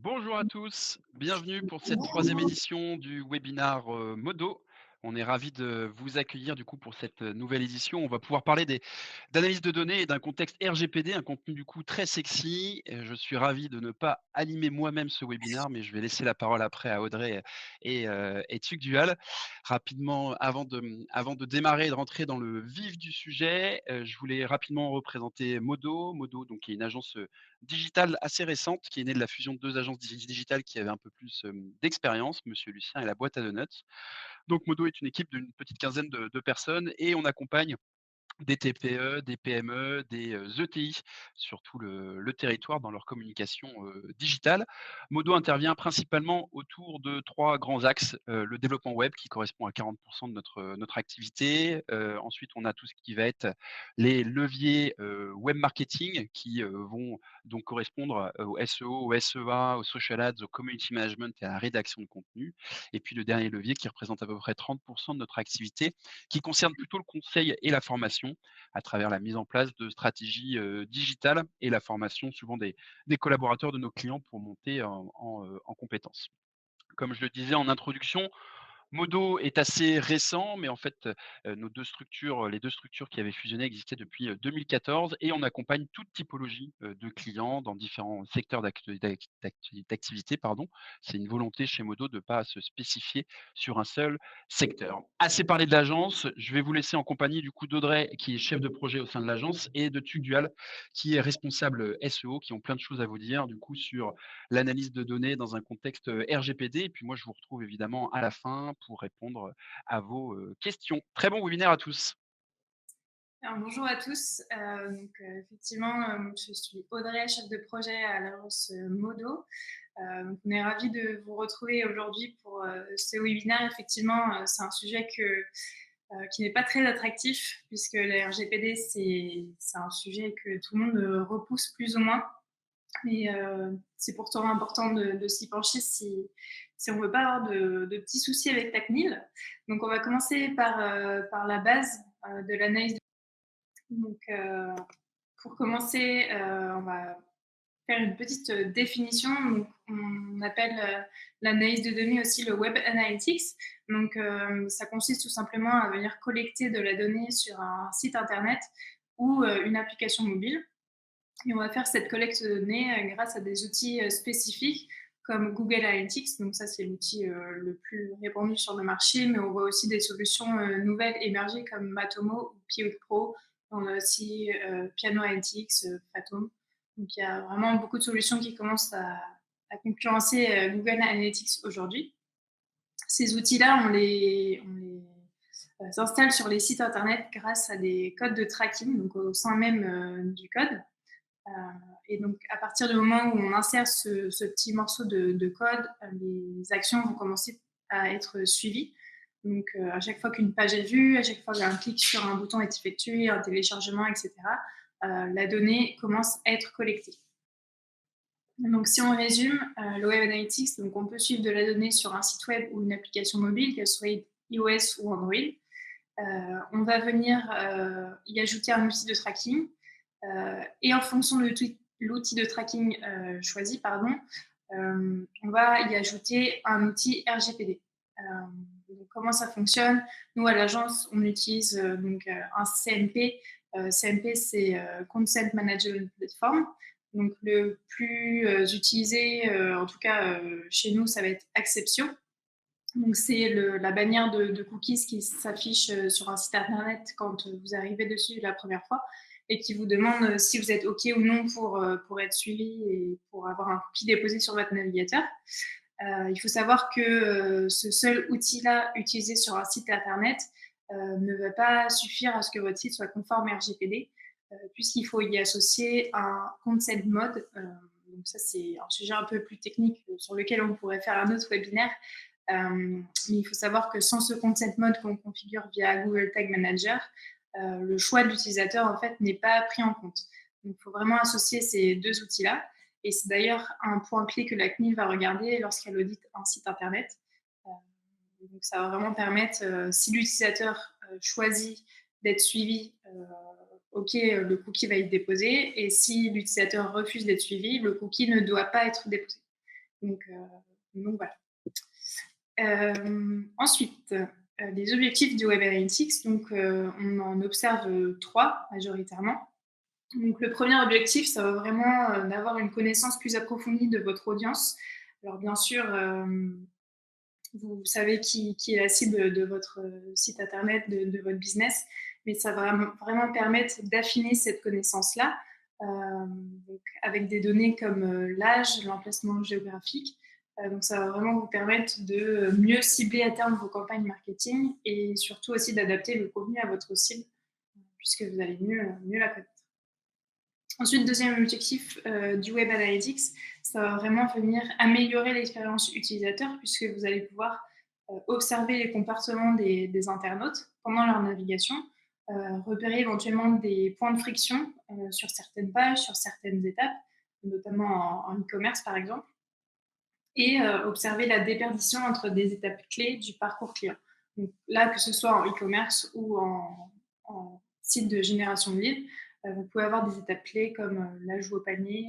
Bonjour à tous, bienvenue pour cette troisième édition du webinar Modo. On est ravis de vous accueillir du coup pour cette nouvelle édition. On va pouvoir parler d'analyse de données et d'un contexte RGPD, un contenu du coup très sexy. Je suis ravi de ne pas animer moi-même ce webinar, mais je vais laisser la parole après à Audrey et Tugdual. Rapidement, avant de démarrer et de rentrer dans le vif du sujet, je voulais rapidement représenter Modo. Modo, donc, qui est une agence digitale assez récente, qui est née de la fusion de 2 agences digitales qui avaient un peu plus, d'expérience, Monsieur Lucien et la boîte à donuts. Donc Modo est une équipe d'une petite quinzaine de personnes et on accompagne des TPE, des PME, des, ETI sur tout le territoire dans leur communication, digitale. Modo intervient principalement autour de 3 grands axes, le développement web qui correspond à 40 de notre activité. Ensuite, on a tout ce qui va être les leviers, web marketing qui, vont donc correspondre, au SEO, au SEA, aux social ads, au community management et à la rédaction de contenu. Et puis le dernier levier qui représente à peu près 30 de notre activité, qui concerne plutôt le conseil et la formation à travers la mise en place de stratégies, digitales et la formation souvent des collaborateurs de nos clients pour monter en compétences. Comme je le disais en introduction, Modo est assez récent, mais en fait, nos 2 structures, les 2 structures qui avaient fusionné existaient depuis, 2014 et on accompagne toute typologie, de clients dans différents secteurs d'activité, pardon. C'est une volonté chez Modo de ne pas se spécifier sur un seul secteur. Assez parlé de l'agence, je vais vous laisser en compagnie du coup d'Audrey qui est chef de projet au sein de l'agence et de Tugdual qui est responsable, SEO, qui ont plein de choses à vous dire du coup sur l'analyse de données dans un contexte RGPD. Et puis moi, je vous retrouve évidemment à la fin pour répondre à vos questions. Très bon webinaire à tous. Alors, bonjour à tous. Effectivement, je suis Audrey, chef de projet à l'agence Modo. On est ravis de vous retrouver aujourd'hui pour ce webinaire. Effectivement, c'est un sujet qui n'est pas très attractif puisque le RGPD, c'est un sujet que tout le monde repousse plus ou moins. Mais c'est pourtant important de s'y pencher si on ne veut pas avoir de petits soucis avec ta CNIL. Donc, on va commencer par la base de l'analyse. Donc, pour commencer, on va faire une petite définition. Donc, on appelle l'analyse de données aussi le web analytics. Donc, ça consiste tout simplement à venir collecter de la donnée sur un site internet ou une application mobile. Et on va faire cette collecte de données grâce à des outils spécifiques comme Google Analytics. Donc, ça, c'est l'outil le plus répandu sur le marché, mais on voit aussi des solutions nouvelles émerger comme Matomo ou Pivot Pro. On a aussi Piano Analytics, Fathom. Donc, il y a vraiment beaucoup de solutions qui commencent à concurrencer Google Analytics aujourd'hui. Ces outils-là, on les installe sur les sites internet grâce à des codes de tracking, donc au sein même du code. Euh, et donc, à partir du moment où on insère ce petit morceau de code, les actions vont commencer à être suivies. Donc, à chaque fois qu'une page est vue, à chaque fois qu'un clic sur un bouton est effectué, un téléchargement, etc., la donnée commence à être collectée. Donc, si on résume, le Web Analytics, donc on peut suivre de la donnée sur un site web ou une application mobile, qu'elle soit iOS ou Android. On va venir y ajouter un outil de tracking. Et en fonction de l'outil de tracking choisi, pardon, on va y ajouter un outil RGPD. Donc comment ça fonctionne? Nous, à l'agence, on utilise un CMP. CMP, c'est Consent Management Platform. Donc le plus utilisé, en tout cas chez nous, ça va être Acceptio. Donc, c'est la bannière de cookies qui s'affiche sur un site internet quand vous arrivez dessus la première fois et qui vous demande si vous êtes OK ou non pour être suivi et pour avoir un cookie déposé sur votre navigateur. Il faut savoir que ce seul outil-là utilisé sur un site internet ne va pas suffire à ce que votre site soit conforme RGPD, puisqu'il faut y associer un consent mode. Donc ça, c'est un sujet un peu plus technique sur lequel on pourrait faire un autre webinaire. Mais il faut savoir que sans ce consent mode qu'on configure via Google Tag Manager, le choix de l'utilisateur en fait n'est pas pris en compte. Donc, il faut vraiment associer ces deux outils-là. Et c'est d'ailleurs un point clé que la CNIL va regarder lorsqu'elle audite un site internet. Euh, donc, ça va vraiment permettre, si l'utilisateur choisit d'être suivi, OK, le cookie va être déposé. Et si l'utilisateur refuse d'être suivi, le cookie ne doit pas être déposé. Donc, voilà. Ensuite, les objectifs du Web Analytics, donc on en observe 3 majoritairement. Donc le premier objectif, ça va vraiment, d'avoir une connaissance plus approfondie de votre audience. Alors bien sûr, vous savez qui est la cible de votre, site internet, de votre business, mais ça va vraiment permettre d'affiner cette connaissance-là, donc avec des données comme, l'âge, l'emplacement géographique. Donc ça va vraiment vous permettre de, mieux cibler à terme vos campagnes marketing et surtout aussi d'adapter le contenu à votre cible, puisque vous allez mieux la connaître. Ensuite, deuxième objectif du Web Analytics, ça va vraiment venir améliorer l'expérience utilisateur puisque vous allez pouvoir observer les comportements des internautes pendant leur navigation, repérer éventuellement des points de friction sur certaines pages, sur certaines étapes, notamment en e-commerce par exemple, et observer la déperdition entre des étapes clés du parcours client. Donc là, que ce soit en e-commerce ou en site de génération de leads, vous pouvez avoir des étapes clés comme l'ajout au panier,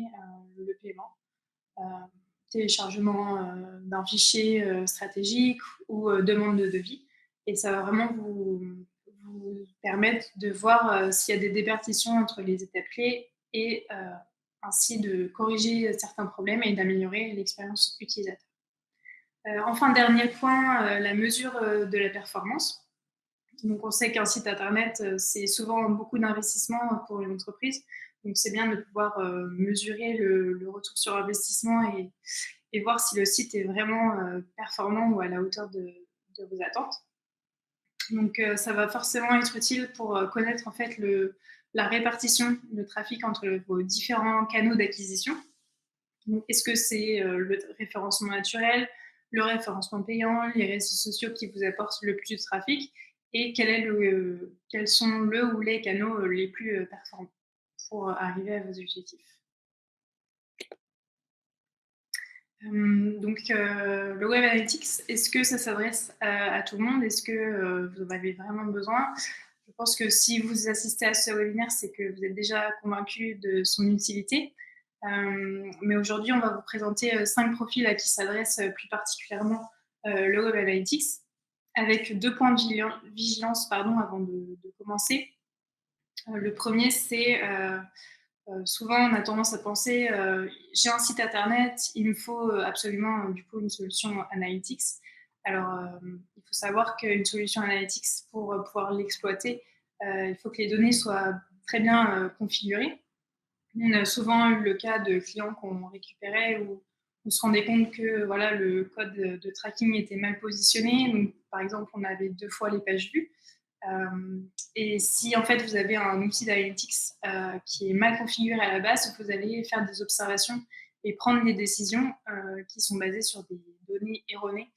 le paiement, euh, téléchargement d'un fichier stratégique ou demande de devis. Et ça va vraiment vous permettre de voir s'il y a des déperditions entre les étapes clés et ainsi de corriger certains problèmes et d'améliorer l'expérience utilisateur. Enfin, dernier point, la mesure de la performance. Donc, on sait qu'un site internet, c'est souvent beaucoup d'investissement pour une entreprise. Donc, c'est bien de pouvoir mesurer le retour sur investissement et voir si le site est vraiment performant ou à la hauteur de vos attentes. Donc, ça va forcément être utile pour connaître en fait la répartition de trafic entre vos différents canaux d'acquisition. Est-ce que c'est le référencement naturel, le référencement payant, les réseaux sociaux qui vous apportent le plus de trafic et quels sont le ou les canaux les plus performants pour arriver à vos objectifs. Donc, le Web Analytics, est-ce que ça s'adresse à tout le monde? Est-ce que vous en avez vraiment besoin? Je pense que si vous assistez à ce webinaire, c'est que vous êtes déjà convaincu de son utilité. Mais aujourd'hui, on va vous présenter 5 profils à qui s'adresse plus particulièrement le Web Analytics, avec 2 points de vigilance avant de commencer. Le premier, c'est souvent on a tendance à penser j'ai un site internet, il me faut absolument du coup une solution Analytics. Alors, il faut savoir qu'une solution Analytics, pour pouvoir l'exploiter, il faut que les données soient très bien configurées. On a souvent eu le cas de clients qu'on récupérait où on se rendait compte que voilà, le code de tracking était mal positionné. Donc, par exemple, on avait 2 fois les pages vues. Et si en fait vous avez un outil d'analytics qui est mal configuré à la base, vous allez faire des observations et prendre des décisions qui sont basées sur des données erronées.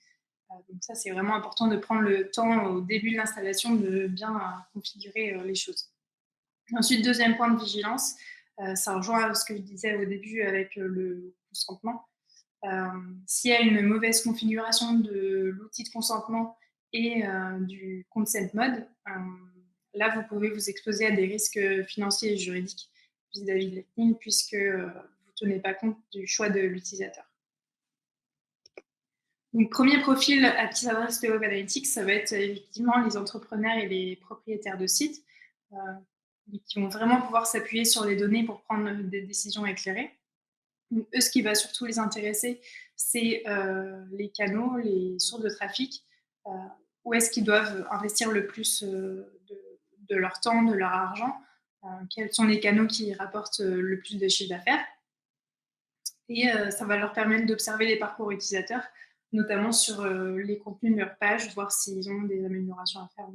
Donc ça, c'est vraiment important de prendre le temps au début de l'installation de bien configurer les choses. Ensuite, deuxième point de vigilance, ça rejoint ce que je disais au début avec le consentement. S'il y a une mauvaise configuration de l'outil de consentement et du consent mode, là, vous pouvez vous exposer à des risques financiers et juridiques vis-à-vis de l'ethnie puisque vous ne tenez pas compte du choix de l'utilisateur. Donc, premier profil à qui s'adresse le Web Analytics, ça va être effectivement les entrepreneurs et les propriétaires de sites qui vont vraiment pouvoir s'appuyer sur les données pour prendre des décisions éclairées. Donc, eux, ce qui va surtout les intéresser, c'est les canaux, les sources de trafic, où est-ce qu'ils doivent investir le plus de leur temps, de leur argent, quels sont les canaux qui rapportent le plus de chiffre d'affaires. Et ça va leur permettre d'observer les parcours utilisateurs, notamment sur les contenus de leur page, voir s'ils ont des améliorations à faire.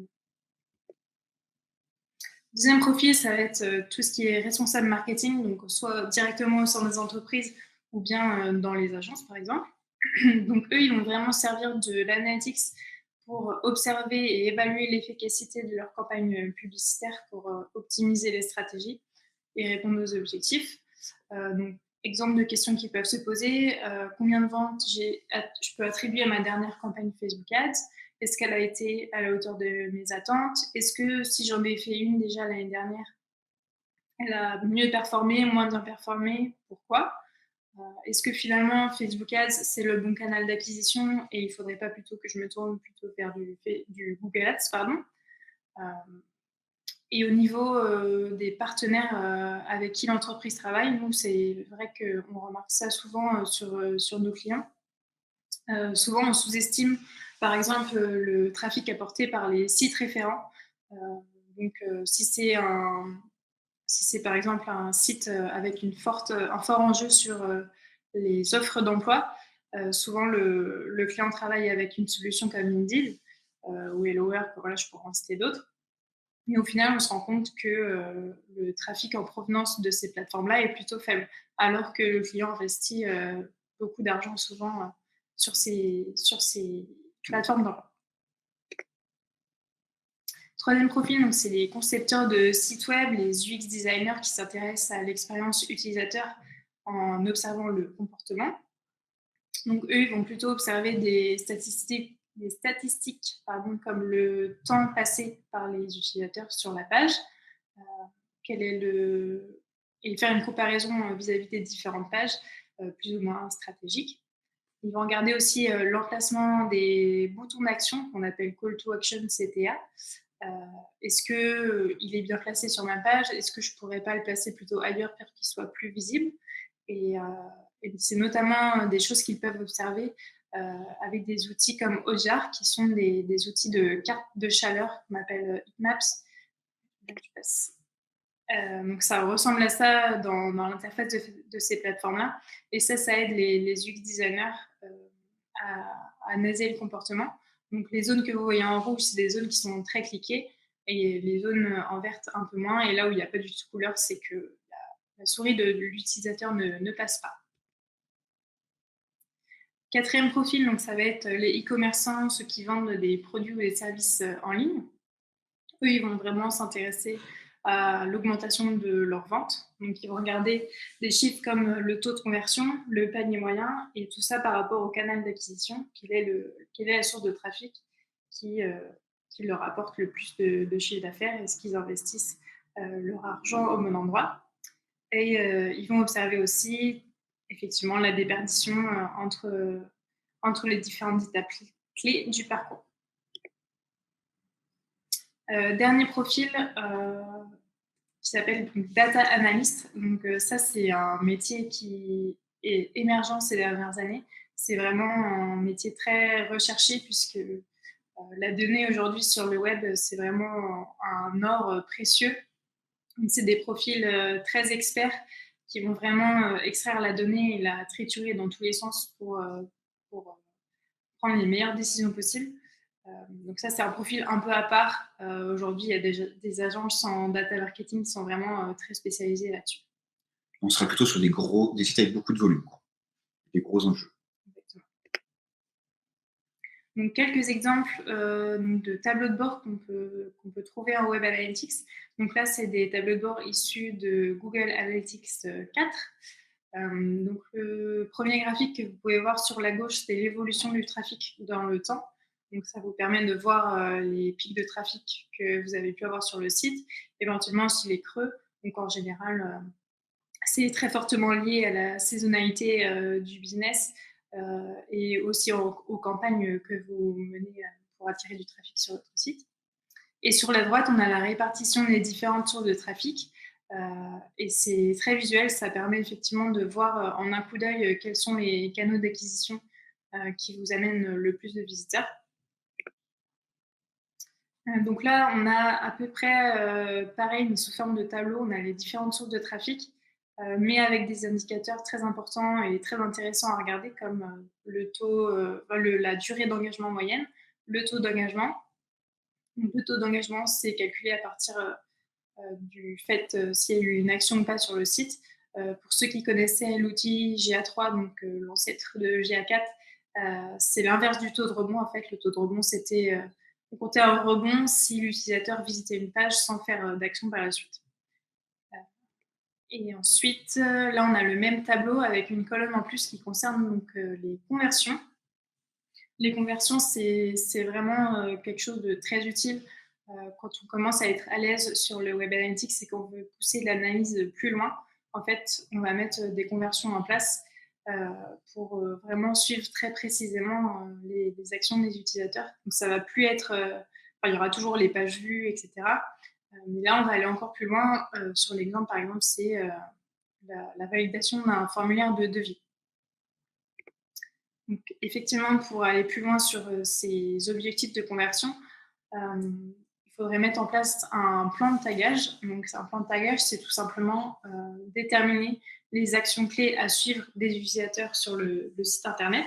Deuxième profil, ça va être tout ce qui est responsable marketing, donc soit directement au sein des entreprises ou bien dans les agences, par exemple. Donc, eux, ils vont vraiment servir de l'analytics pour observer et évaluer l'efficacité de leur campagne publicitaire pour optimiser les stratégies et répondre aux objectifs. Donc, exemple de questions qui peuvent se poser, combien de ventes je peux attribuer à ma dernière campagne Facebook Ads? Est-ce qu'elle a été à la hauteur de mes attentes? Est-ce que si j'en ai fait une déjà l'année dernière, elle a mieux performé, moins bien performé? Pourquoi? Est-ce que finalement Facebook Ads, c'est le bon canal d'acquisition et il ne faudrait pas plutôt que je me tourne plutôt vers du Google Ads, pardon. Et au niveau des partenaires avec qui l'entreprise travaille, nous, c'est vrai qu'on remarque ça souvent sur nos clients. Souvent, on sous-estime, par exemple, le trafic apporté par les sites référents. Donc, si c'est par exemple un site avec un fort enjeu sur les offres d'emploi, souvent le client travaille avec une solution comme Indeed ou HelloWork, voilà, je pourrais en citer d'autres. Et au final, on se rend compte que le trafic en provenance de ces plateformes-là est plutôt faible, alors que le client investit beaucoup d'argent souvent sur ces plateformes d'emploi. Troisième profil, donc c'est les concepteurs de sites web, les UX designers qui s'intéressent à l'expérience utilisateur en observant le comportement. Donc eux, ils vont plutôt observer des statistiques comme le temps passé par les utilisateurs sur la page, et faire une comparaison vis-à-vis des différentes pages, plus ou moins stratégiques. Ils vont regarder aussi l'emplacement des boutons d'action qu'on appelle Call to Action CTA. Est-ce qu'il est bien placé sur ma page? Est-ce que je ne pourrais pas le placer plutôt ailleurs pour qu'il soit plus visible? Et c'est notamment des choses qu'ils peuvent observer avec des outils comme Ojar, qui sont des outils de carte de chaleur qu'on appelle Heatmaps. Donc ça ressemble à ça dans l'interface de ces plateformes-là. Et ça aide les UX designers à analyser le comportement. Donc les zones que vous voyez en rouge, c'est des zones qui sont très cliquées, et les zones en verte un peu moins. Et là où il n'y a pas du tout de couleur, c'est que la souris de l'utilisateur ne passe pas. Quatrième profil, donc ça va être les e-commerçants, ceux qui vendent des produits ou des services en ligne. Eux, ils vont vraiment s'intéresser à l'augmentation de leurs ventes. Donc, ils vont regarder des chiffres comme le taux de conversion, le panier moyen, et tout ça par rapport au canal d'acquisition, quelle est la source de trafic qui leur apporte le plus de chiffre d'affaires, et est-ce qu'ils investissent leur argent au bon endroit. Et ils vont observer aussi effectivement la déperdition entre les différentes étapes clés du parcours. Dernier profil qui s'appelle Data Analyst. Donc ça, c'est un métier qui est émergent ces dernières années. C'est vraiment un métier très recherché puisque la donnée aujourd'hui sur le web, c'est vraiment un or précieux. C'est des profils très experts qui vont vraiment extraire la donnée et la triturer dans tous les sens pour prendre les meilleures décisions possibles. Donc ça, c'est un profil un peu à part. Aujourd'hui, il y a des agences en data marketing qui sont vraiment très spécialisées là-dessus. On sera plutôt sur des sites avec beaucoup de volume, quoi. Des gros enjeux. Exactement. Donc, quelques exemples de tableaux de bord qu'on peut trouver en Web Analytics. Donc là, c'est des tableaux de bord issus de Google Analytics 4. Donc le premier graphique que vous pouvez voir sur la gauche, c'est l'évolution du trafic dans le temps. Donc ça vous permet de voir les pics de trafic que vous avez pu avoir sur le site, éventuellement aussi les creux. Donc en général, c'est très fortement lié à la saisonnalité du business et aussi aux campagnes que vous menez pour attirer du trafic sur votre site. Et sur la droite, on a la répartition des différentes sources de trafic. Et c'est très visuel, ça permet effectivement de voir en un coup d'œil quels sont les canaux d'acquisition qui vous amènent le plus de visiteurs. Donc là, on a à peu près pareil, mais sous forme de tableau, on a les différentes sources de trafic, mais avec des indicateurs très importants et très intéressants à regarder, comme le taux, la durée d'engagement moyenne, le taux d'engagement. Donc, le taux d'engagement, c'est calculé à partir du fait s'il y a eu une action ou pas sur le site. Pour ceux qui connaissaient l'outil GA3, donc l'ancêtre de GA4, c'est l'inverse du taux de rebond. En fait, le taux de rebond, c'était on comptait un rebond si l'utilisateur visitait une page sans faire d'action par la suite. Et ensuite, là, on a le même tableau avec une colonne en plus qui concerne donc, les conversions. Les conversions, c'est vraiment quelque chose de très utile quand on commence à être à l'aise sur le Web Analytics et qu'on veut pousser l'analyse plus loin. En fait, on va mettre des conversions en place pour vraiment suivre très précisément les actions des utilisateurs. Donc ça va plus être, il y aura toujours les pages vues, etc. Mais là, on va aller encore plus loin. Sur l'exemple, par exemple, c'est la validation d'un formulaire de devis. Donc, effectivement, pour aller plus loin sur ces objectifs de conversion, il faudrait mettre en place un plan de tagage. Donc, un plan de tagage, c'est tout simplement déterminer les actions clés à suivre des utilisateurs sur le site Internet.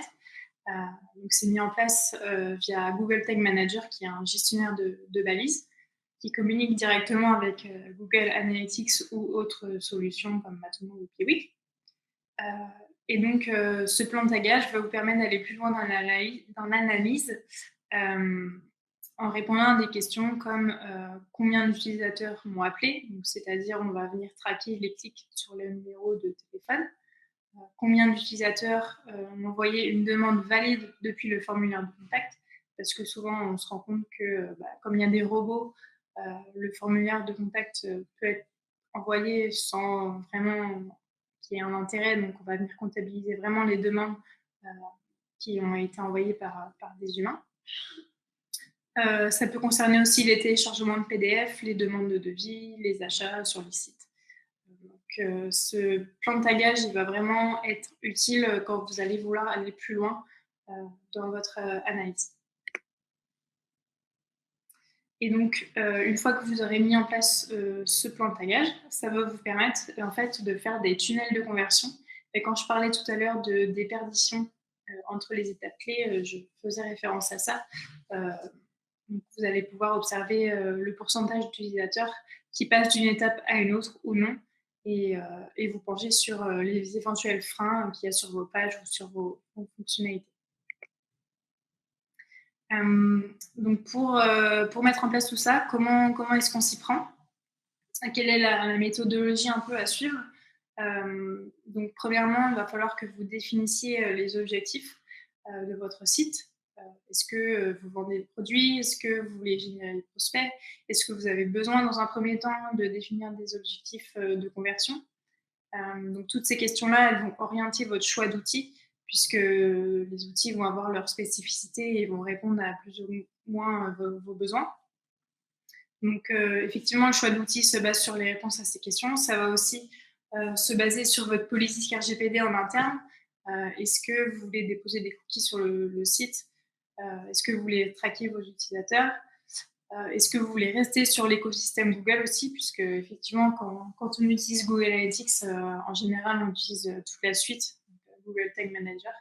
Donc, c'est mis en place via Google Tag Manager, qui est un gestionnaire de balises, qui communique directement avec Google Analytics ou autres solutions comme Matomo ou Piwik. Et donc, ce plan de tagage va vous permettre d'aller plus loin dans l'analyse en répondant à des questions comme combien d'utilisateurs m'ont appelé, c'est-à-dire on va venir traquer les clics sur le numéro de téléphone, combien d'utilisateurs ont envoyé une demande valide depuis le formulaire de contact, parce que souvent on se rend compte que comme il y a des robots, le formulaire de contact peut être envoyé sans vraiment qu'il y ait un intérêt, donc on va venir comptabiliser vraiment les demandes qui ont été envoyées par des humains. Ça peut concerner aussi les téléchargements de PDF, les demandes de devis, les achats sur les sites. Donc, ce plan de tagage, il va vraiment être utile quand vous allez vouloir aller plus loin dans votre analyse. Et donc, une fois que vous aurez mis en place ce plan de tagage, ça va vous permettre en fait de faire des tunnels de conversion. Et quand je parlais tout à l'heure de déperdition entre les étapes clés, je faisais référence à ça. Donc vous allez pouvoir observer le pourcentage d'utilisateurs qui passent d'une étape à une autre ou non, et vous pencher sur les éventuels freins qu'il y a sur vos pages ou sur vos fonctionnalités. Donc pour mettre en place tout ça, comment est-ce qu'on s'y prend? Quelle est la méthodologie un peu à suivre? Donc premièrement, il va falloir que vous définissiez les objectifs de votre site. Est-ce que vous vendez des produits? Est-ce que vous voulez générer des prospects? Est-ce que vous avez besoin dans un premier temps de définir des objectifs de conversion? Donc toutes ces questions-là, elles vont orienter votre choix d'outils, puisque les outils vont avoir leurs spécificités et vont répondre à plus ou moins vos besoins. Donc effectivement, le choix d'outils se base sur les réponses à ces questions. Ça va aussi se baser sur votre politique RGPD en interne. Est-ce que vous voulez déposer des cookies sur le site? Est-ce que vous voulez traquer vos utilisateurs? Est-ce que vous voulez rester sur l'écosystème Google aussi? Puisque effectivement, quand on utilise Google Analytics, en général, on utilise toute la suite, donc, Google Tag Manager,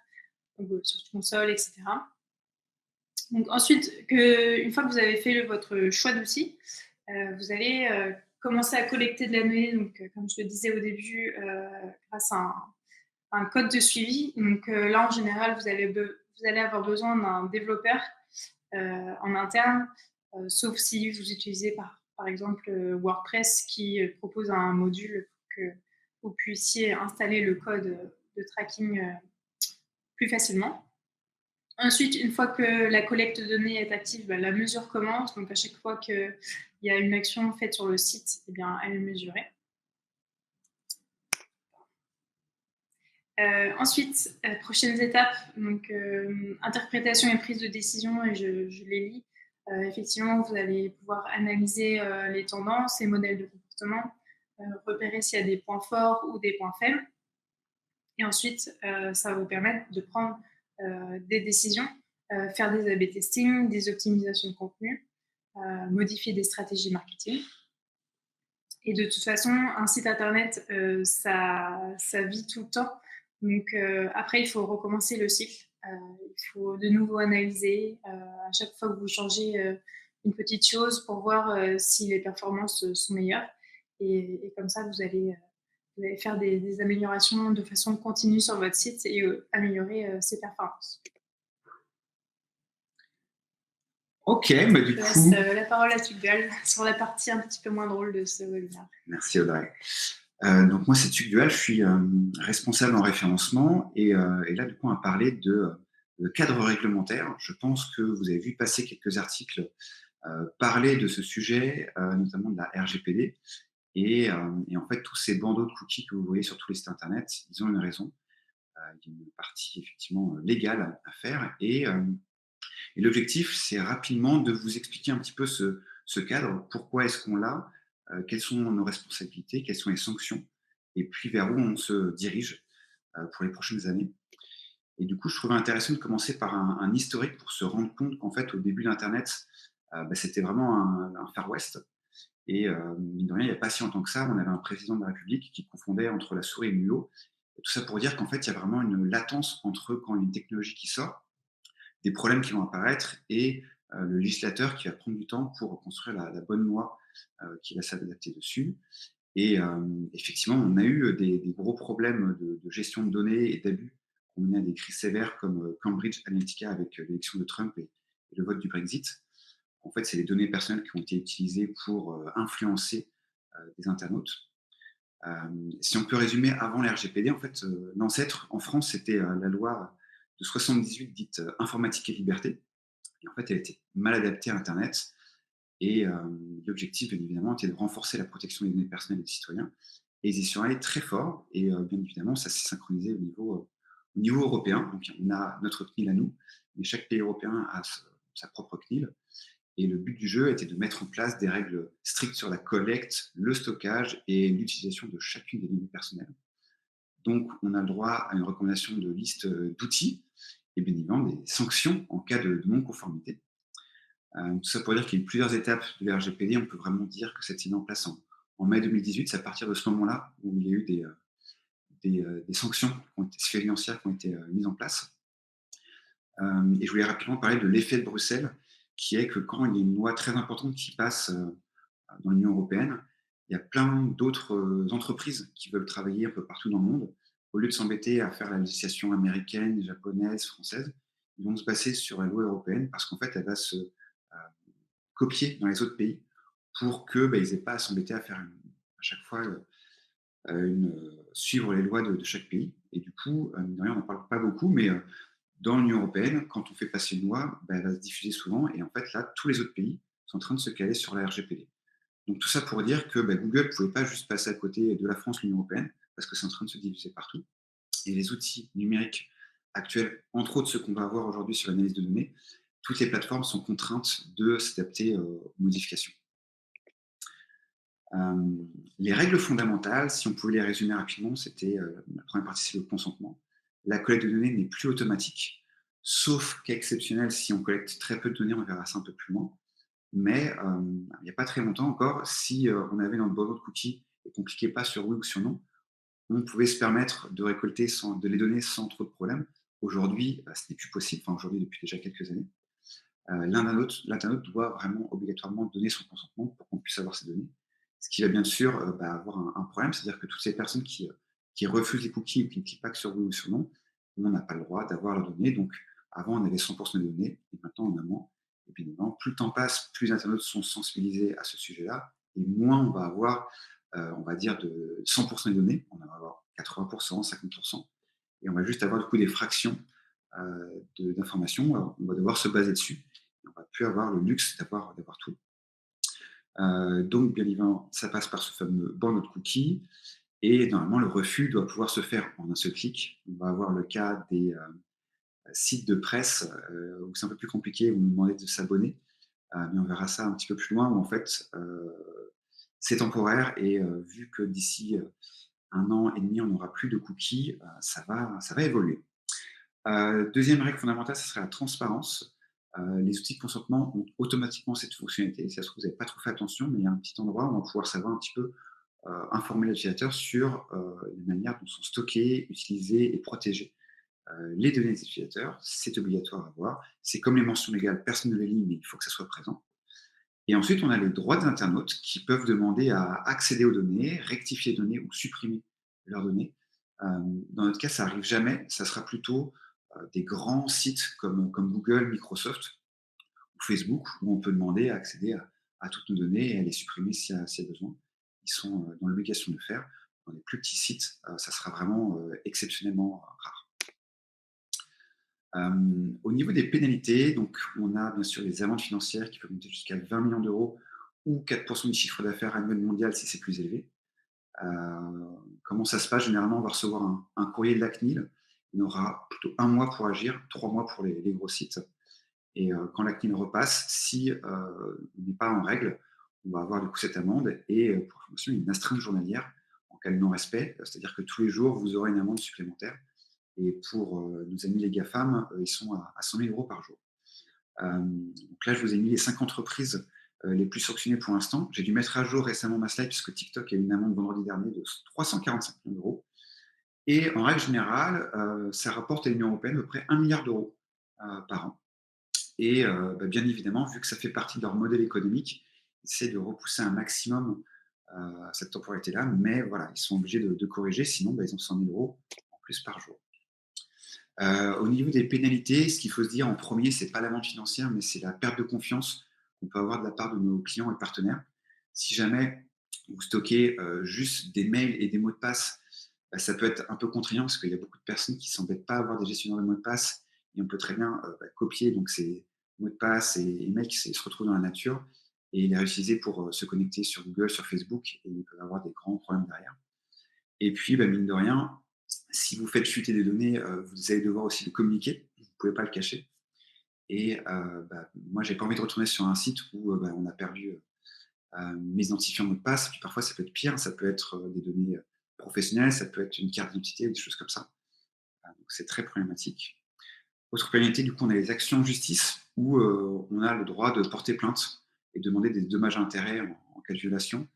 donc, Search Console, etc. Donc ensuite, une fois que vous avez fait votre choix d'outils, vous allez commencer à collecter de la donnée, donc, comme je le disais au début, grâce à un code de suivi. Donc là, en général, vous allez avoir besoin d'un développeur en interne, sauf si vous utilisez par exemple WordPress qui propose un module pour que vous puissiez installer le code de tracking plus facilement. Ensuite, une fois que la collecte de données est active, la mesure commence. Donc, à chaque fois qu'il y a une action faite sur le site, eh bien, elle est mesurée. Ensuite, prochaines étapes, donc interprétation et prise de décision, et je les lis. Effectivement, vous allez pouvoir analyser les tendances et modèles de comportement, repérer s'il y a des points forts ou des points faibles. Et ensuite, ça va vous permettre de prendre des décisions, faire des A/B testing, des optimisations de contenu, modifier des stratégies marketing. Et de toute façon, un site internet, ça vit tout le temps. Donc après, il faut recommencer le cycle. Il faut de nouveau analyser à chaque fois que vous changez une petite chose pour voir si les performances sont meilleures. Et comme ça, vous allez faire des améliorations de façon continue sur votre site et améliorer ses performances. Ok, bah du Je coup. laisse la parole à Tugdual sur la partie un petit peu moins drôle de ce webinaire. Merci Audrey. Donc moi c'est Tugdual, je suis responsable en référencement et là du coup on va parler de cadre réglementaire. Je pense que vous avez vu passer quelques articles parler de ce sujet, notamment de la RGPD. Et en fait, tous ces bandeaux de cookies que vous voyez sur tous les sites internet, ils ont une raison. Il y a une partie effectivement légale à faire et l'objectif, c'est rapidement de vous expliquer un petit peu ce cadre. Pourquoi est-ce qu'on l'a? Quelles sont nos responsabilités? Quelles sont les sanctions? Et puis vers où on se dirige pour les prochaines années. Et du coup, je trouvais intéressant de commencer par un historique pour se rendre compte qu'en fait, au début d'internet, c'était vraiment un Far West et mine de rien, il n'y a pas si longtemps que ça, on avait un président de la République qui confondait entre la souris et le mulot. Et tout ça pour dire qu'en fait, il y a vraiment une latence entre quand il y a une technologie qui sort, des problèmes qui vont apparaître et le législateur qui va prendre du temps pour construire la bonne loi qui va s'adapter dessus. Et effectivement, on a eu des gros problèmes de gestion de données et d'abus. On a des crises sévères comme Cambridge Analytica avec l'élection de Trump et le vote du Brexit. En fait, c'est les données personnelles qui ont été utilisées pour influencer des internautes. Si on peut résumer, avant la RGPD, en fait, l'ancêtre en France, c'était la loi de 78 dite Informatique et Liberté. Et en fait, elle était mal adaptée à Internet. Et l'objectif, bien évidemment, était de renforcer la protection des données personnelles des citoyens. Et ils y sont allés très fort. Et bien évidemment, ça s'est synchronisé au niveau européen. Donc, on a notre CNIL à nous, mais chaque pays européen a sa propre CNIL. Et le but du jeu était de mettre en place des règles strictes sur la collecte, le stockage et l'utilisation de chacune des données personnelles. Donc, on a le droit à une recommandation de liste d'outils et bien évidemment des sanctions en cas de non-conformité. Tout ça pour dire qu'il y a eu plusieurs étapes de la RGPD. On peut vraiment dire que ça s'est mis en place en mai 2018. C'est à partir de ce moment-là où il y a eu des sanctions financières qui ont été mises en place. Et je voulais rapidement parler de l'effet de Bruxelles, qui est que quand il y a une loi très importante qui passe dans l'Union européenne, il y a plein d'autres entreprises qui veulent travailler un peu partout dans le monde. Au lieu de s'embêter à faire la législation américaine, japonaise, française, ils vont se baser sur la loi européenne parce qu'en fait, elle va se copier dans les autres pays pour qu'ils n'aient pas à s'embêter à faire à chaque fois suivre les lois de chaque pays. Et du coup, mine de rien, on n'en parle pas beaucoup, mais dans l'Union européenne, quand on fait passer une loi, elle va se diffuser souvent. Et en fait, là, tous les autres pays sont en train de se caler sur la RGPD. Donc tout ça pour dire que Google ne pouvait pas juste passer à côté de la France, l'Union européenne, parce que c'est en train de se diffuser partout. Et les outils numériques actuels, entre autres ceux qu'on va avoir aujourd'hui sur l'analyse de données, toutes les plateformes sont contraintes de s'adapter aux modifications. Les règles fondamentales, si on pouvait les résumer rapidement, c'était la première partie, c'est le consentement. La collecte de données n'est plus automatique, sauf cas exceptionnel, si on collecte très peu de données, on verra ça un peu plus loin. Mais il n'y a pas très longtemps encore, si on avait notre bandeau de cookies et qu'on ne cliquait pas sur oui ou sur non, on pouvait se permettre de récolter de les données sans trop de problèmes. Aujourd'hui, ce n'est plus possible, enfin aujourd'hui depuis déjà quelques années. L'internaute doit vraiment obligatoirement donner son consentement pour qu'on puisse avoir ces données. Ce qui va bien sûr avoir un problème, c'est-à-dire que toutes ces personnes qui refusent les cookies ou qui ne cliquent pas que sur oui ou sur non, on n'a pas le droit d'avoir leurs données. Donc avant, on avait 100% des données et maintenant, on a moins. Et bien évidemment, plus le temps passe, plus les internautes sont sensibilisés à ce sujet-là et moins on va avoir, on va dire, de 100% des données. On va avoir 80%, 50%. Et on va juste avoir du coup des fractions d'informations. On va devoir se baser dessus. On ne va plus avoir le luxe d'avoir tout. Donc, bien évidemment, ça passe par ce fameux bandeau de cookies. Et normalement, le refus doit pouvoir se faire en un seul clic. On va avoir le cas des sites de presse où c'est un peu plus compliqué, où on nous demandait de s'abonner. Mais on verra ça un petit peu plus loin, où en fait, c'est temporaire. Et vu que d'ici 1 an et demi, on n'aura plus de cookies, ça va évoluer. Deuxième règle fondamentale, ce serait la transparence. Les outils de consentement ont automatiquement cette fonctionnalité. Si ça se trouve, vous n'avez pas trop fait attention, mais il y a un petit endroit où on va pouvoir savoir un petit peu informer l'utilisateur sur la manière dont sont stockées, utilisées et protégées les données des utilisateurs. C'est obligatoire à voir. C'est comme les mentions légales, personne ne les lit, mais il faut que ça soit présent. Et ensuite, on a les droits des internautes qui peuvent demander à accéder aux données, rectifier les données ou supprimer leurs données. Dans notre cas, ça n'arrive jamais. Ça sera plutôt des grands sites comme Google, Microsoft ou Facebook, où on peut demander à accéder à toutes nos données et à les supprimer s'il y a besoin. Ils sont dans l'obligation de le faire. Dans les plus petits sites, ça sera vraiment exceptionnellement rare. Au niveau des pénalités, donc on a bien sûr les amendes financières qui peuvent monter jusqu'à 20 millions d'euros ou 4% du chiffre d'affaires annuel mondial si c'est plus élevé. Comment ça se passe? Généralement, on va recevoir un courrier de la CNIL on aura plutôt 1 mois pour agir, 3 mois pour les gros sites. Et quand la CNIL repasse, si on n'est pas en règle, on va avoir du coup cette amende et pour information, une astreinte journalière en cas de non-respect. C'est-à-dire que tous les jours, vous aurez une amende supplémentaire. Et pour nos amis les GAFAM, ils sont à 100 000 € par jour. Donc là, je vous ai mis les 5 entreprises les plus sanctionnées pour l'instant. J'ai dû mettre à jour récemment ma slide puisque TikTok a eu une amende vendredi dernier de 345 millions d'euros. Et en règle générale, ça rapporte à l'Union européenne à peu près 1 milliard d'euros par an. Et bien évidemment, vu que ça fait partie de leur modèle économique, ils essaient de repousser un maximum cette temporalité-là. Mais voilà, ils sont obligés de corriger, sinon ils ont 100 000 € en plus par jour. Au niveau des pénalités, ce qu'il faut se dire en premier, c'est pas l'amende financière, mais c'est la perte de confiance qu'on peut avoir de la part de nos clients et partenaires. Si jamais vous stockez juste des mails et des mots de passe, ça peut être un peu contraignant parce qu'il y a beaucoup de personnes qui ne s'embêtent pas à avoir des gestionnaires de mots de passe et on peut très bien copier donc ces mots de passe et mails qui se retrouvent dans la nature et les réutiliser pour se connecter sur Google, sur Facebook et ils peuvent avoir des grands problèmes derrière. Et puis, mine de rien, si vous faites chuter des données, vous allez devoir aussi le communiquer. Vous ne pouvez pas le cacher. Et moi, j'ai pas envie de retourner sur un site où on a perdu mes identifiants mot de passe. Puis parfois, ça peut être pire. Ça peut être des données professionnelles, ça peut être une carte d'identité ou des choses comme ça. Donc, c'est très problématique. Autre pénalité, du coup, on a les actions en justice où on a le droit de porter plainte et demander des dommages à intérêts en cas de violation.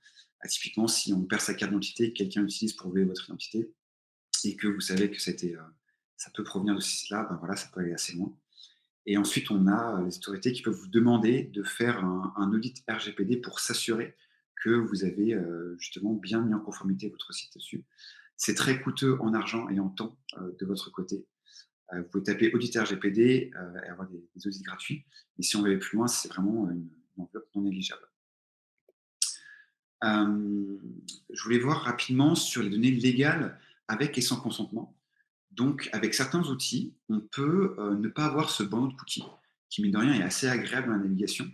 Typiquement, si on perd sa carte d'identité, que quelqu'un l'utilise pour voler votre identité, et que vous savez que ça peut provenir de ce site-là, voilà, ça peut aller assez loin. Et ensuite, on a les autorités qui peuvent vous demander de faire un audit RGPD pour s'assurer que vous avez justement bien mis en conformité votre site dessus. C'est très coûteux en argent et en temps de votre côté. Vous pouvez taper audit RGPD et avoir des audits gratuits. Et si on veut aller plus loin, c'est vraiment une enveloppe non négligeable. Je voulais voir rapidement sur les données légales avec et sans consentement. Donc, avec certains outils, on peut ne pas avoir ce bandeau de cookies, qui, mine de rien, est assez agréable dans la navigation.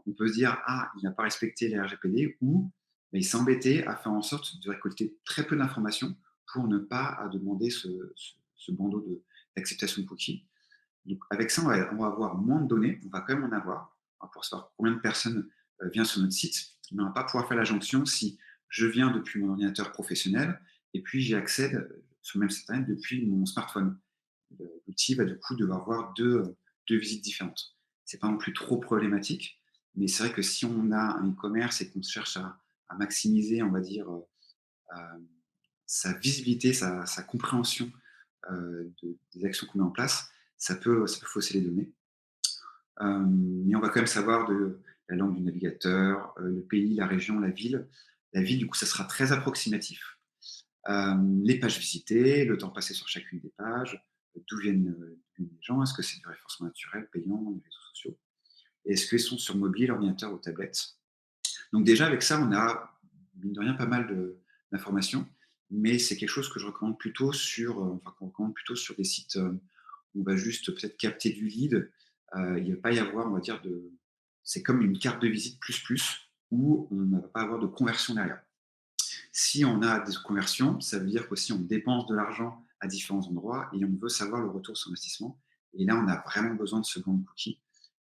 On peut se dire, ah, il n'a pas respecté les RGPD, ou il s'est embêté à faire en sorte de récolter très peu d'informations pour ne pas demander ce bandeau d'acceptation de cookies. Donc, avec ça, on va avoir moins de données, on va quand même en avoir, pour savoir combien de personnes viennent sur notre site, mais on ne va pas pouvoir faire la jonction si je viens depuis mon ordinateur professionnel et puis j'y accède sur le même site internet depuis mon smartphone. L'outil va du coup devoir avoir deux visites différentes. Ce n'est pas non plus trop problématique, mais c'est vrai que si on a un e-commerce et qu'on cherche à maximiser, on va dire, sa visibilité, sa compréhension des actions qu'on met en place, ça peut fausser les données. Mais on va quand même savoir de la langue du navigateur, le pays, la région, la ville. La ville, du coup, ça sera très approximatif. Les pages visitées, le temps passé sur chacune des pages, d'où viennent les gens, est-ce que c'est du référencement naturel, payant, des réseaux sociaux, et est-ce qu'ils sont sur mobile, ordinateur ou tablette. Donc déjà, avec ça, on a, mine de rien, pas mal d'informations, mais c'est quelque chose que je recommande plutôt qu'on recommande plutôt sur des sites où on va juste peut-être capter du lead. Il ne va pas y avoir, on va dire, c'est comme une carte de visite plus, où on ne va pas avoir de conversion derrière. Si on a des conversions, ça veut dire qu'aussi on dépense de l'argent à différents endroits et on veut savoir le retour sur investissement. Et là, on a vraiment besoin de ce grand cookie.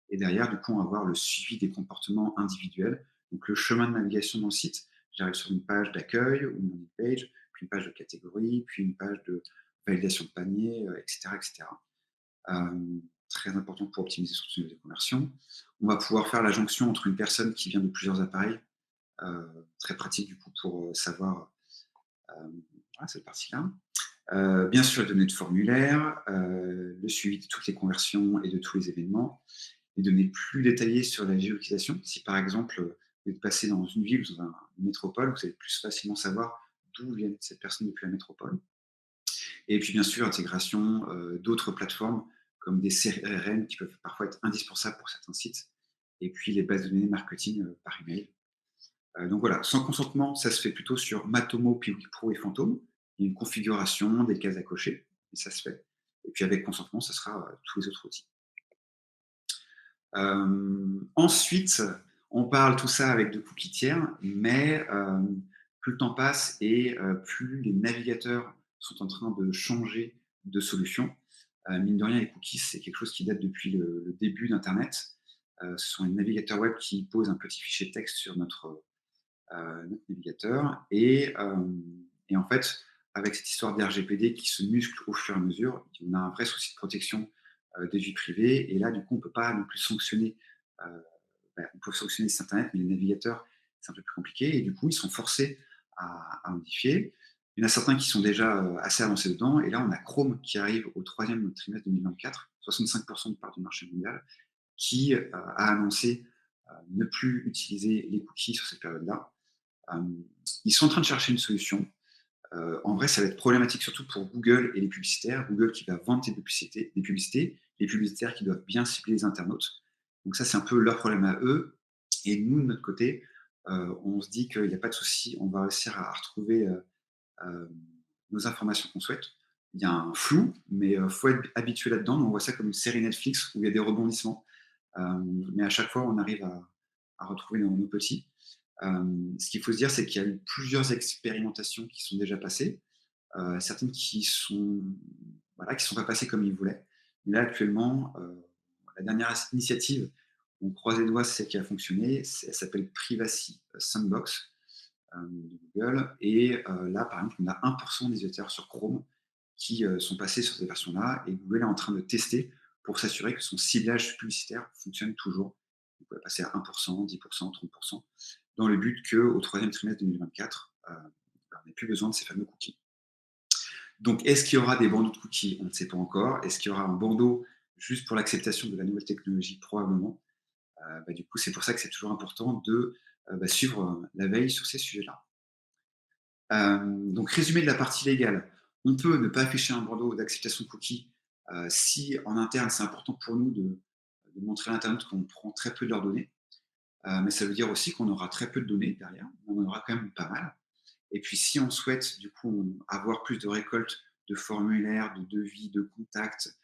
Et derrière, du coup, on va avoir le suivi des comportements individuels. Donc, le chemin de navigation dans le site. J'arrive sur une page d'accueil ou une landing page, puis une page de catégorie, puis une page de validation de panier, etc. etc. Très important pour optimiser son niveau de conversion. On va pouvoir faire la jonction entre une personne qui vient de plusieurs appareils. Très pratique du coup pour savoir cette partie-là. Bien sûr, les données de formulaire, le suivi de toutes les conversions et de tous les événements, les données plus détaillées sur la géolocalisation. Si par exemple, vous êtes passé dans une ville ou dans une métropole, vous allez plus facilement savoir d'où vient cette personne depuis la métropole. Et puis bien sûr, intégration d'autres plateformes comme des CRM qui peuvent parfois être indispensables pour certains sites. Et puis les bases de données marketing par email. Donc voilà, sans consentement, ça se fait plutôt sur Matomo, Piwik Pro et Phantom. Il y a une configuration, des cases à cocher, et ça se fait. Et puis avec consentement, ça sera tous les autres outils. Ensuite, on parle tout ça avec de cookies tiers, mais plus le temps passe et plus les navigateurs sont en train de changer de solutions. Mine de rien, les cookies, c'est quelque chose qui date depuis le début d'Internet. Ce sont les navigateurs web qui posent un petit fichier de texte sur notre navigateur. Et en fait, avec cette histoire d'RGPD qui se muscle au fur et à mesure, on a un vrai souci de protection des vies privées. Et là, du coup, on ne peut pas non plus sanctionner. On peut sanctionner cet Internet, mais les navigateurs, c'est un peu plus compliqué. Et du coup, ils sont forcés à modifier. Il y en a certains qui sont déjà assez avancés dedans. Et là, on a Chrome qui arrive au troisième trimestre 2024, 65% de part du marché mondial, qui a annoncé ne plus utiliser les cookies sur cette période-là. Ils sont en train de chercher une solution. En vrai, ça va être problématique surtout pour Google et les publicitaires. Google qui va vendre des publicités, les publicitaires qui doivent bien cibler les internautes. Donc ça, c'est un peu leur problème à eux. Et nous, de notre côté, on se dit qu'il n'y a pas de souci, on va réussir à retrouver nos informations qu'on souhaite. Il y a un flou, mais il faut être habitué là-dedans. On voit ça comme une série Netflix où il y a des rebondissements. Mais à chaque fois, on arrive à retrouver nos petits. Ce qu'il faut se dire, c'est qu'il y a eu plusieurs expérimentations qui sont déjà passées, certaines qui sont pas passées comme ils voulaient. Mais là, actuellement, la dernière initiative, on croise les doigts, c'est celle qui a fonctionné. Elle s'appelle Privacy Sandbox de Google. Et là, par exemple, on a 1% des utilisateurs sur Chrome qui sont passés sur ces versions-là. Et Google est en train de tester pour s'assurer que son ciblage publicitaire fonctionne toujours. Vous pouvez passer à 1%, 10%, 30%, dans le but qu'au troisième trimestre 2024, on n'ait plus besoin de ces fameux cookies. Donc, est-ce qu'il y aura des bandeaux de cookies? On ne sait pas encore. Est-ce qu'il y aura un bandeau juste pour l'acceptation de la nouvelle technologie? Probablement. Du coup, c'est pour ça que c'est toujours important de suivre la veille sur ces sujets-là. Donc, résumé de la partie légale. On peut ne pas afficher un bandeau d'acceptation de cookies si en interne, c'est important pour nous de montrer à l'internaute qu'on prend très peu de leurs données. Mais ça veut dire aussi qu'on aura très peu de données derrière. On en aura quand même pas mal. Et puis, si on souhaite du coup avoir plus de récoltes de formulaires, de devis, de contacts,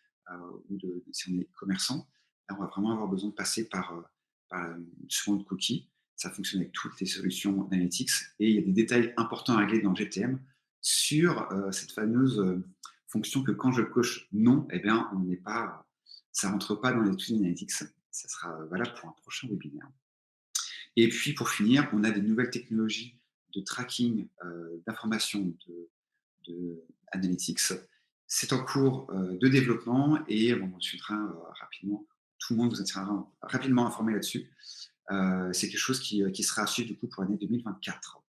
si on est commerçant, là, on va vraiment avoir besoin de passer par une seconde cookie. Ça fonctionne avec toutes les solutions d'analytics. Et il y a des détails importants à régler dans GTM sur cette fameuse fonction que quand je coche non, eh bien, ça ne rentre pas dans les outils d'analytics. Ça sera valable pour un prochain webinaire. Et puis, pour finir, on a des nouvelles technologies de tracking d'informations de Analytics. C'est en cours de développement et on suivra rapidement. Tout le monde vous tiendra rapidement informé là-dessus. C'est quelque chose qui sera à suivre du coup pour l'année 2024.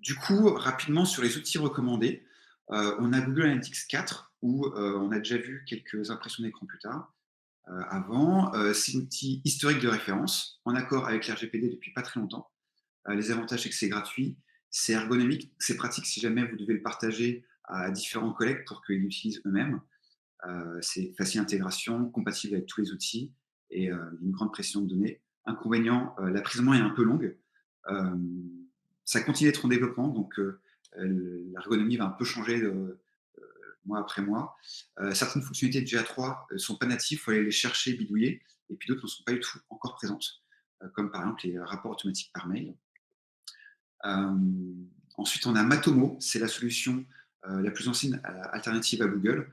Du coup, rapidement sur les outils recommandés, on a Google Analytics 4 où on a déjà vu quelques impressions d'écran plus tard. Avant, c'est un outil historique de référence, en accord avec l'RGPD depuis pas très longtemps. Les avantages, c'est que c'est gratuit, c'est ergonomique, c'est pratique si jamais vous devez le partager à différents collègues pour qu'ils l'utilisent eux-mêmes. C'est facile d'intégration, compatible avec tous les outils et une grande précision de données. Inconvénient, la prise en main est un peu longue. Ça continue d'être en développement, donc l'ergonomie va un peu changer mois après mois. Certaines fonctionnalités de GA3 ne sont pas natives, il faut aller les chercher, bidouiller, et puis d'autres ne sont pas du tout encore présentes, comme par exemple les rapports automatiques par mail. Ensuite, on a Matomo, c'est la solution la plus ancienne alternative à Google.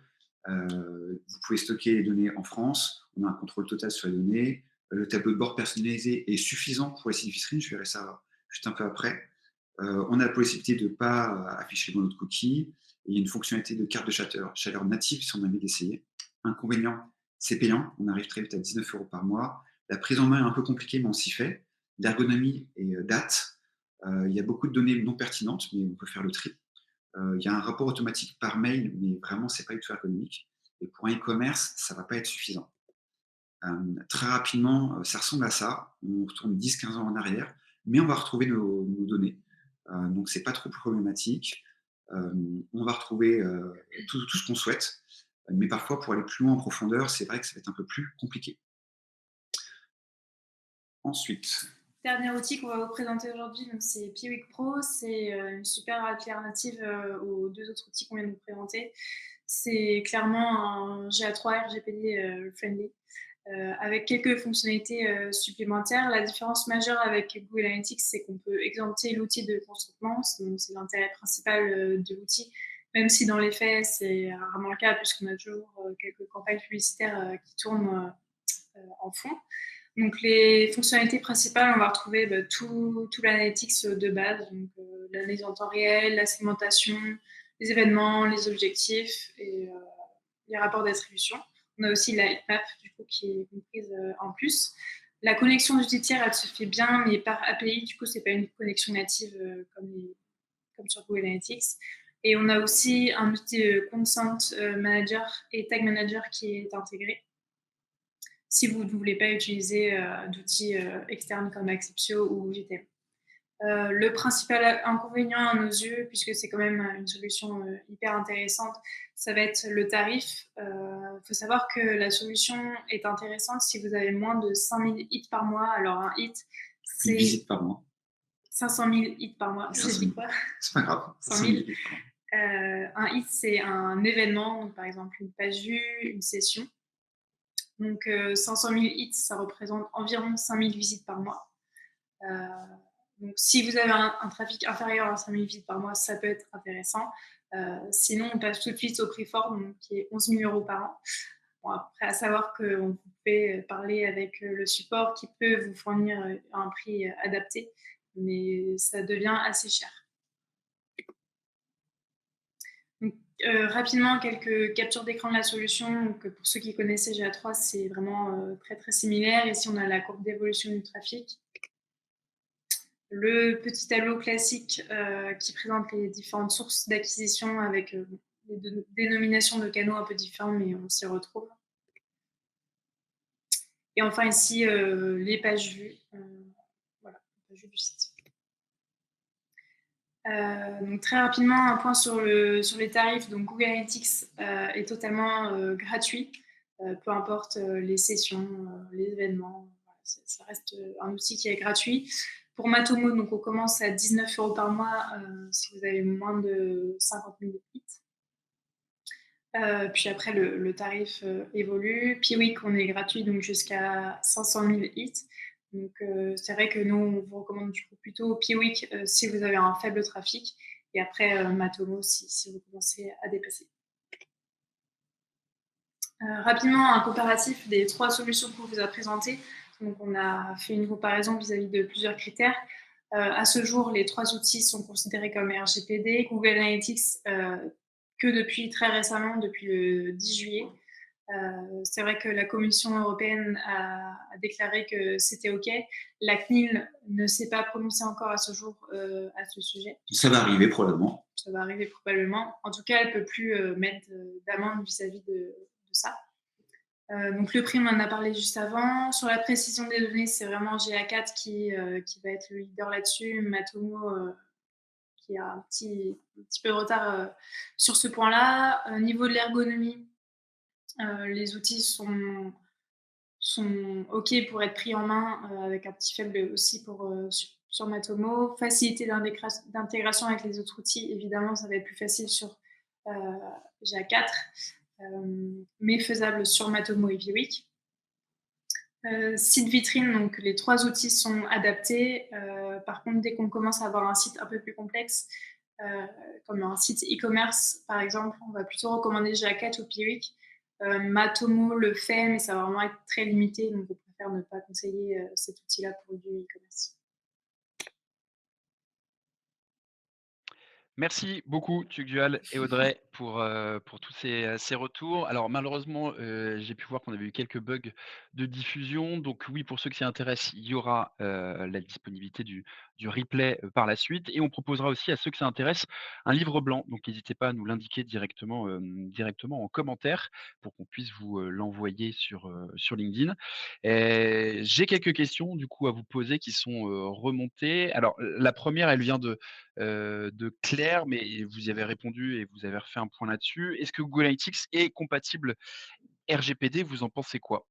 Vous pouvez stocker les données en France, on a un contrôle total sur les données, le tableau de bord personnalisé est suffisant pour les sites vitrines, je verrai ça juste un peu après. On a la possibilité de ne pas afficher dans notre cookie. Il y a une fonctionnalité de carte de chaleur native si on a envie d'essayer. Inconvénient, c'est payant. On arrive très vite à 19 € par mois. La prise en main est un peu compliquée, mais on s'y fait. L'ergonomie est date. Il y a beaucoup de données non pertinentes, mais on peut faire le tri. Il y a un rapport automatique par mail, mais vraiment, ce n'est pas du tout ergonomique. Et pour un e-commerce, ça ne va pas être suffisant. Très rapidement, ça ressemble à ça. On retourne 10-15 ans en arrière, mais on va retrouver nos données. Donc, ce n'est pas trop problématique. On va retrouver tout ce qu'on souhaite. Mais parfois, pour aller plus loin en profondeur, c'est vrai que ça va être un peu plus compliqué. Ensuite. Dernier outil qu'on va vous présenter aujourd'hui, c'est Piwik Pro. C'est une super alternative aux deux autres outils qu'on vient de vous présenter. C'est clairement un GA3 RGPD friendly. Avec quelques fonctionnalités supplémentaires. La différence majeure avec Google Analytics, c'est qu'on peut exempter l'outil de consentement. C'est l'intérêt principal de l'outil. même si dans les faits, c'est rarement le cas puisqu'on a toujours quelques campagnes publicitaires qui tournent en fond. Donc les fonctionnalités principales, on va retrouver tout l'analytics de base, donc l'analyse en temps réel, la segmentation, les événements, les objectifs et les rapports d'attribution. On a aussi la heatmap du coup qui est comprise en plus. La connexion d'utilitaires, elle se fait bien, mais par API, du coup, c'est pas une connexion native comme sur Google Analytics. Et on a aussi un outil Consent Manager et Tag Manager qui est intégré si vous ne voulez pas utiliser d'outils externes comme Acceptio ou GTM. Le principal inconvénient à nos yeux, puisque c'est quand même une solution hyper intéressante, ça va être le tarif. Faut savoir que la solution est intéressante si vous avez moins de 5000 hits par mois. Alors un hit, Une c'est visite par mois. 500 000 hits par mois. J'ai dit quoi? C'est pas grave. 100 000. Un hit, c'est un événement, donc par exemple une page vue, une session. Donc 500 000 hits, ça représente environ 5000 visites par mois. Donc si vous avez un trafic inférieur à 5000 visites par mois, ça peut être intéressant. Sinon, on passe tout de suite au prix fort, donc, qui est 11 000 € par an. Bon, après, à savoir que vous pouvez parler avec le support qui peut vous fournir un prix adapté, mais ça devient assez cher. Donc, rapidement, quelques captures d'écran de la solution. Donc, pour ceux qui connaissaient GA3, c'est vraiment très très similaire. Ici, on a la courbe d'évolution du trafic. Le petit tableau classique qui présente les différentes sources d'acquisition avec des dénominations de canaux un peu différents, mais on s'y retrouve. Et enfin ici, les pages vues. Voilà, les pages vues du site. Donc très rapidement, un point sur les tarifs. Donc Google Analytics est totalement gratuit, peu importe les sessions, les événements. Voilà, ça reste un outil qui est gratuit. Pour Matomo, donc on commence à 19 € par mois si vous avez moins de 50 000 hits. Puis après, le tarif évolue. Piwik, on est gratuit donc jusqu'à 500 000 hits. Donc c'est vrai que nous, on vous recommande du coup plutôt Piwik si vous avez un faible trafic. Et après, Matomo si vous commencez à dépasser. Rapidement, un comparatif des 3 solutions qu'on vous a présentées. Donc, on a fait une comparaison vis-à-vis de plusieurs critères. À ce jour, les 3 outils sont considérés comme RGPD. Google Analytics, que depuis très récemment, depuis le 10 juillet. C'est vrai que la Commission européenne a déclaré que c'était OK. La CNIL ne s'est pas prononcée encore à ce jour à ce sujet. Ça va arriver probablement. Ça va arriver probablement. En tout cas, elle ne peut plus mettre d'amende vis-à-vis de ça. Donc le prix, on en a parlé juste avant. Sur la précision des données, c'est vraiment GA4 qui va être le leader là-dessus. Matomo qui a un petit peu de retard sur ce point-là. Au niveau de l'ergonomie, les outils sont OK pour être pris en main avec un petit faible aussi sur Matomo. Facilité d'intégration avec les autres outils, évidemment, ça va être plus facile sur GA4. Mais faisable sur Matomo et Piwik. Site vitrine, donc les 3 outils sont adaptés. Par contre, dès qu'on commence à avoir un site un peu plus complexe, comme un site e-commerce par exemple, on va plutôt recommander GA4 ou Piwik. Matomo le fait, mais ça va vraiment être très limité, donc on préfère ne pas conseiller cet outil-là pour du e-commerce. Merci beaucoup Tugdual et Audrey pour tous ces retours. Alors malheureusement, j'ai pu voir qu'on avait eu quelques bugs de diffusion. Donc oui, pour ceux qui s'y intéressent, il y aura la disponibilité du replay par la suite. Et on proposera aussi à ceux qui s'intéressent un livre blanc. Donc n'hésitez pas à nous l'indiquer directement en commentaire pour qu'on puisse vous l'envoyer sur LinkedIn. J'ai quelques questions du coup à vous poser qui sont remontées. Alors la première, elle vient de Claire, mais vous y avez répondu et vous avez refait un point là-dessus. Est-ce que Google Analytics est compatible RGPD? Vous en pensez quoi?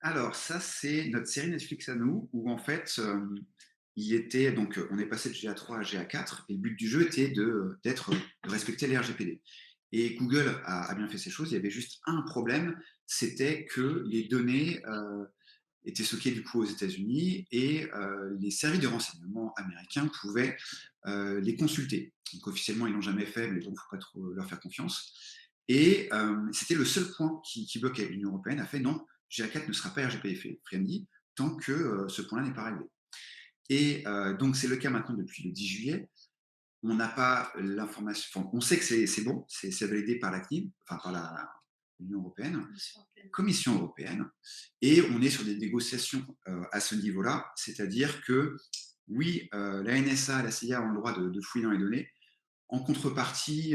Alors ça, c'est notre série Netflix à nous, où en fait, on est passé de GA3 à GA4, et le but du jeu était de respecter les RGPD. Et Google a bien fait ces choses, il y avait juste un problème, c'était que les données étaient stockées du coup aux États-Unis et les services de renseignement américains pouvaient les consulter. Donc officiellement, ils l'ont jamais fait, mais bon, il ne faut pas trop leur faire confiance. Et c'était le seul point qui bloquait. L'Union européenne a fait non, GA4 ne sera pas RGPD friendly tant que ce point-là n'est pas réglé. Et donc c'est le cas maintenant depuis le 10 juillet. On n'a pas l'information, enfin, on sait que c'est bon, c'est validé par la CNIL, enfin par l'Union européenne, Commission européenne, et on est sur des négociations à ce niveau-là, c'est-à-dire que oui, la NSA, la CIA ont le droit de fouiller dans les données, en contrepartie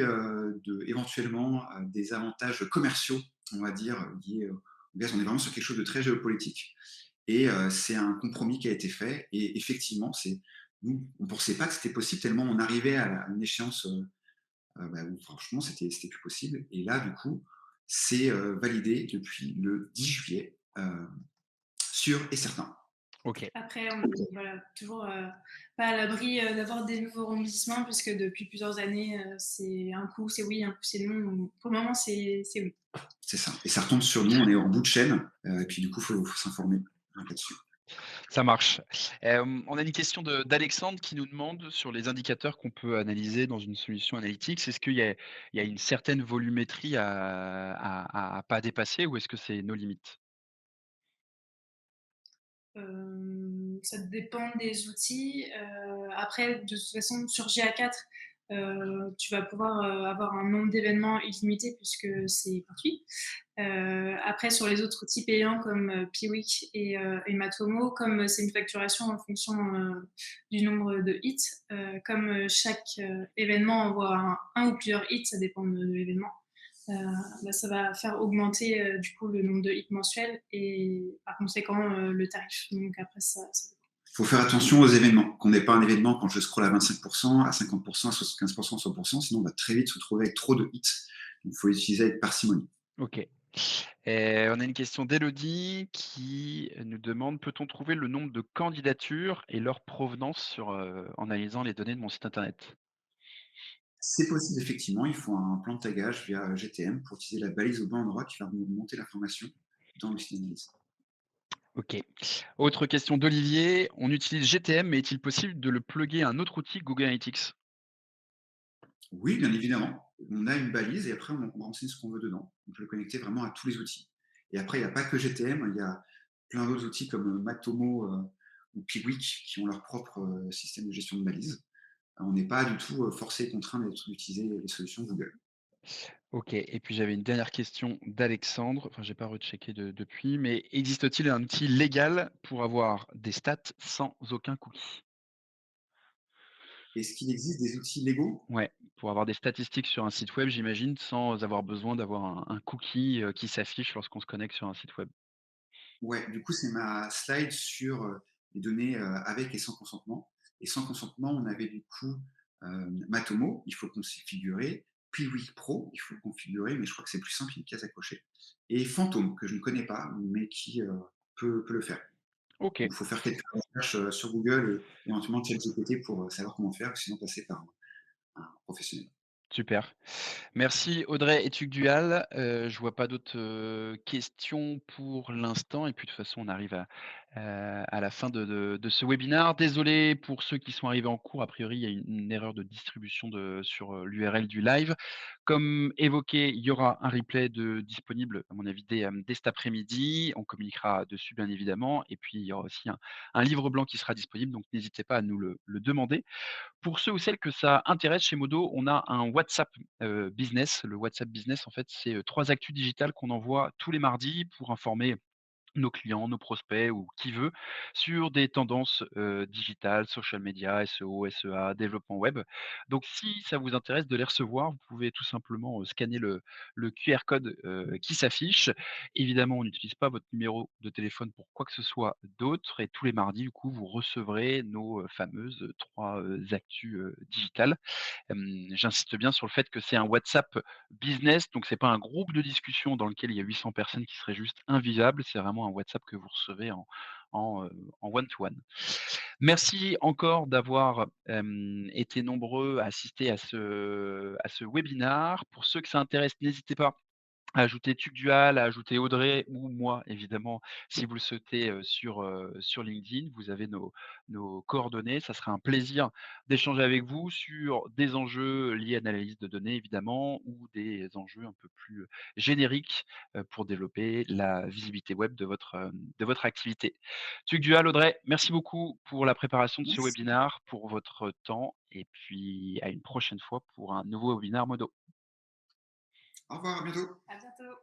éventuellement des avantages commerciaux, on va dire, liés au gaz. On est vraiment sur quelque chose de très géopolitique. Et c'est un compromis qui a été fait. Et effectivement, nous, on ne pensait pas que c'était possible, tellement on arrivait à une échéance où franchement, c'était plus possible. Et là, du coup, c'est validé depuis le 10 juillet, sûr et certain. Ok. Après, on est voilà, toujours pas à l'abri d'avoir des nouveaux rebondissements, puisque depuis plusieurs années, c'est un coup c'est oui, un coup c'est non. Pour le moment, c'est oui. C'est ça. Et ça retombe sur nous, on est en bout de chaîne. Et puis, du coup, il faut s'informer là-dessus. Ça marche. On a une question d'Alexandre qui nous demande sur les indicateurs qu'on peut analyser dans une solution analytics. Est-ce qu'il y a une certaine volumétrie à pas dépasser ou est-ce que c'est nos limites? Ça dépend des outils. Après, de toute façon, sur GA4, tu vas pouvoir avoir un nombre d'événements illimité puisque c'est gratuit. Après, sur les autres outils payants comme Piwik et Matomo, comme c'est une facturation en fonction du nombre de hits, comme chaque événement envoie un ou plusieurs hits, ça dépend de l'événement, ça va faire augmenter du coup le nombre de hits mensuels et par conséquent le tarif. Donc après, Il faut faire attention aux événements, qu'on n'ait pas un événement quand je scrolle à 25%, à 50%, à 75%, 100%, sinon on va très vite se trouver avec trop de hits. Donc il faut utiliser avec parcimonie. Ok. On a une question d'Elodie qui nous demande: peut-on trouver le nombre de candidatures et leur provenance en analysant les données de mon site internet? C'est possible, effectivement, il faut un plan de tagage via GTM pour utiliser la balise au bon endroit qui va nous monter l'information dans le site d'analyse. Ok. Autre question d'Olivier: on utilise GTM, mais est-il possible de le plugger à un autre outil Google Analytics? Oui, bien évidemment. On a une balise et après, on renseigne ce qu'on veut dedans. On peut le connecter vraiment à tous les outils. Et après, il n'y a pas que GTM, il y a plein d'autres outils comme Matomo ou Piwik qui ont leur propre système de gestion de balise. On n'est pas du tout forcé et contraint d'utiliser les solutions Google. Ok. Et puis j'avais une dernière question d'Alexandre. Enfin, j'ai pas rechecké depuis, mais existe-t-il un outil légal pour avoir des stats sans aucun cookie? Est-ce qu'il existe des outils légaux? Ouais, pour avoir des statistiques sur un site web, j'imagine, sans avoir besoin d'avoir un cookie, qui s'affiche lorsqu'on se connecte sur un site web. Ouais, du coup, c'est ma slide sur les données avec et sans consentement. Et sans consentement, on avait du coup Matomo, il faut configurer, Piwik Pro, il faut le configurer, mais je crois que c'est plus simple, il y a une case à cocher. Et Phantom, que je ne connais pas, mais qui peut le faire. OK, Donc, il faut faire quelques recherches sur Google et éventuellement ChatGPT pour savoir comment faire, sinon passer par un professionnel. super. Merci Audrey Etugdual. Je vois pas d'autres, questions pour l'instant et puis de toute façon on arrive à la fin de ce webinaire. Désolé pour ceux qui sont arrivés en cours, a priori il y a une erreur de distribution sur, l'URL du live. Comme évoqué, il y aura un replay disponible à mon avis dès cet après-midi. On communiquera dessus bien évidemment et puis il y aura aussi un livre blanc qui sera disponible, donc n'hésitez pas à nous le demander. Pour ceux ou celles que ça intéresse, chez Modo, on a un WhatsApp, business. Le WhatsApp business, en fait, c'est, 3 actus digitales qu'on envoie tous les mardis pour informer nos clients, nos prospects ou qui veut sur des tendances, digitales, social media, SEO, SEA, développement web. Donc si ça vous intéresse de les recevoir, vous pouvez tout simplement, scanner le QR code, qui s'affiche. Évidemment, on n'utilise pas votre numéro de téléphone pour quoi que ce soit d'autre et tous les mardis, du coup, vous recevrez nos, fameuses, 3, actus, digitales. J'insiste bien sur le fait que c'est un WhatsApp business, donc c'est pas un groupe de discussion dans lequel il y a 800 personnes qui seraient juste invisables, c'est vraiment un WhatsApp que vous recevez en one to one. Merci encore d'avoir, été nombreux à assister à ce webinar. Pour ceux que ça intéresse, n'hésitez pas à ajouter TucDual, à ajouter Audrey ou moi évidemment, si vous le souhaitez, sur LinkedIn. Vous avez nos coordonnées. Ça sera un plaisir d'échanger avec vous sur des enjeux liés à l'analyse de données évidemment ou des enjeux un peu plus génériques, pour développer la visibilité web de votre activité. TucDual, Audrey, merci beaucoup pour la préparation de ce Merci. webinaire, pour votre temps et puis à une prochaine fois pour un nouveau webinaire Modo. Au revoir, à bientôt. À bientôt.